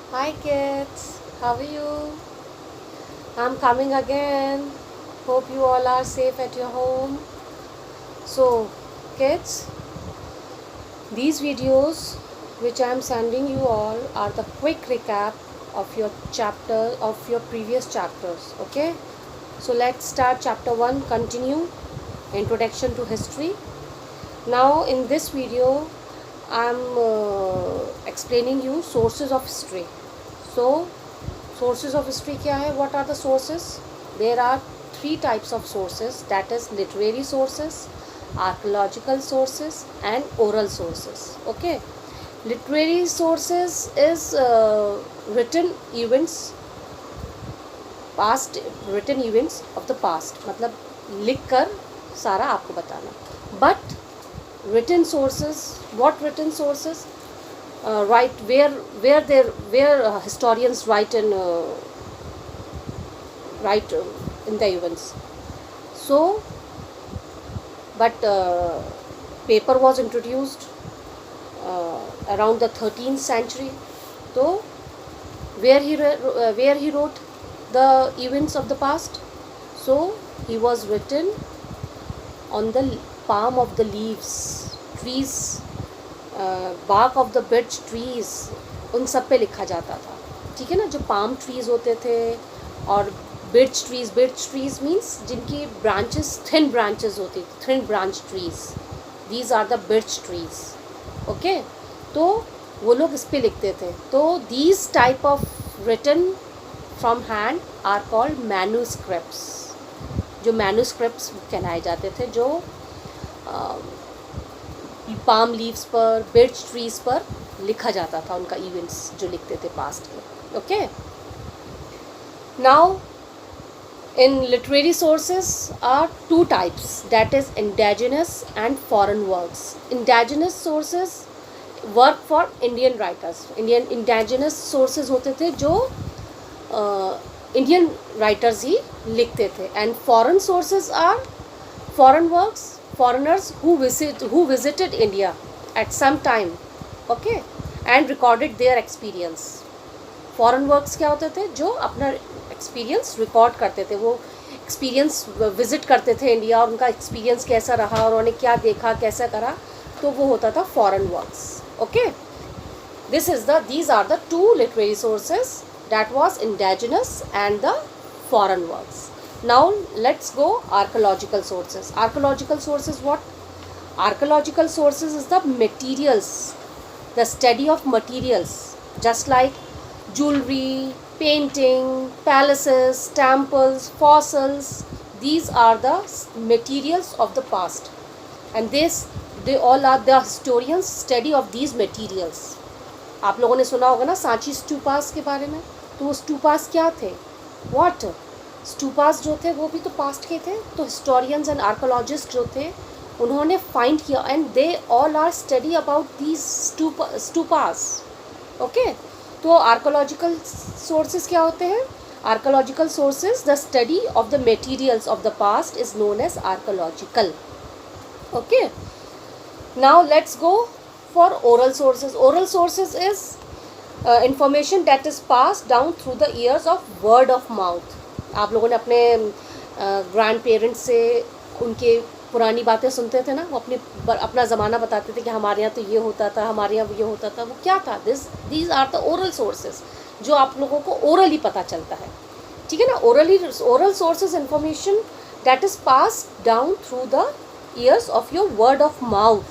Hi kids, how are you? I'm coming again. Hope you all are safe at your home. So, kids, these videos which I am sending you all are the quick recap of your chapter of your previous chapters. Okay? So let's start chapter 1, continue introduction to history. Now in this video I'm explaining you sources of history. So sources of history क्या है? What are the sources? There are three types of sources, that is literary sources, archaeological sources and oral sources. Okay, literary sources is written events, past written events of the past, मतलब लिख कर सारा आपको बताना. But written sources, what written sources? Write where historians write in the events. So, but paper was introduced around the 13th century. So, where he wrote the events of the past. So he was written on the palm of the leaves, trees, bark of the birch trees, उन सब पे लिखा जाता था. ठीक है ना, जो पाम ट्रीज होते थे और birch trees मीन्स जिनकी ब्रांचेस थिन ब्रांचेस होती थी, thin branch trees, these are the birch trees. Okay, तो वो लोग इस पे लिखते थे. तो these type of written from hand are called manuscripts. जो मैन्यूस्क्रिप्ट्स कहलाए जाते थे, जो पाम लीव्स पर, birch ट्रीज पर लिखा जाता था उनका इवेंट्स जो लिखते थे पास्ट के. Okay, now in literary sources are two types, that is indigenous and foreign works. Indigenous sources work for Indian writers. Indigenous sources होते थे जो Indian writers ही लिखते थे. And foreign sources are foreign works, foreigners who visited India at some time, okay, and recorded their experience. Foreign works क्या होते थे? जो अपना एक्सपीरियंस रिकॉर्ड करते थे, वो एक्सपीरियंस विजिट करते थे इंडिया और उनका एक्सपीरियंस कैसा रहा और उन्होंने क्या देखा, कैसा करा, तो वो होता था foreign works. Okay, these are the two literary sources, that was indigenous and the foreign works. Now let's go archaeological sources. Archaeological sources, what? Archaeological sources is the materials, the study of materials, just like jewelry, painting, palaces, temples, fossils. These are the materials of the past, and they all are the historians study of these materials. आप लोगों ने सुना होगा ना सांची स्टूपास के बारे में. तो वो स्टूपास क्या थे? व्हाट स्टूपास जो थे वो भी तो पास्ट के थे. तो हिस्टोरियंस एंड आर्कोलॉजिस्ट जो थे उन्होंने फाइंड किया, and they all are study about these stupas. Okay, तो आर्कोलॉजिकल सोर्सेज क्या होते हैं? Archaeological sources, the study of the materials of the past is known as archaeological. Okay, now let's go for oral sources. Oral sources is information that is pass down through the years of word of mouth. आप लोगों ने अपने grand parents से उनके पुरानी बातें सुनते थे ना, वो अपना ज़माना बताते थे कि हमारे यहाँ तो ये होता था, हमारे यहाँ ये होता था. वो क्या था? These are the oral sources, जो आप लोगों को ओरली पता चलता है. ठीक है ना, oral sources information that is pass down through the years of your word of mouth.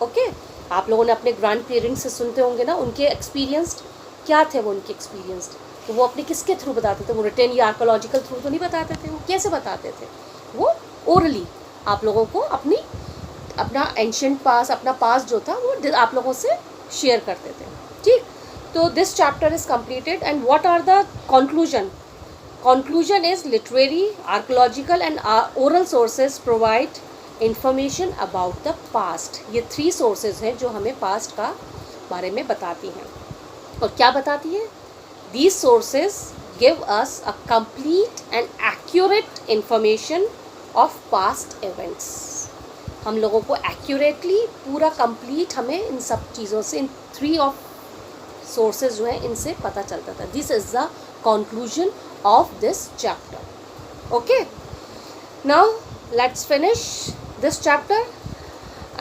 Okay, आप लोगों ने अपने ग्रैंड पेरेंट्स से सुनते होंगे ना, उनके एक्सपीरियंस्ड क्या थे? वो उनके एक्सपीरियंस्ड, तो वो अपने किसके थ्रू बताते थे? वो रिटन या आर्कोलॉजिकल थ्रू तो नहीं बताते थे. वो कैसे बताते थे? वो ओरली आप लोगों को अपना एंशियंट पास, अपना पास जो था वो आप लोगों से शेयर करते थे. ठीक, तो this chapter is completed. And what are the conclusion? Conclusion is literary, archaeological and oral sources provide information about the past. ये थ्री सोर्सेज हैं जो हमें पास्ट का बारे में बताती हैं. और क्या बताती है? These sources give us a complete and accurate information of past events. हम लोगों को एक्यूरेटली पूरा कंप्लीट हमें इन सब चीज़ों से, इन थ्री ऑफ सोर्सेज जो है इनसे पता चलता था. This is the conclusion of this chapter. Okay, now let's finish this chapter,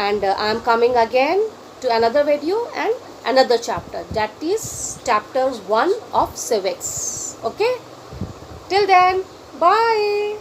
and I am coming again to another video and another chapter, that is chapter 1 of civics. Okay, till then, bye.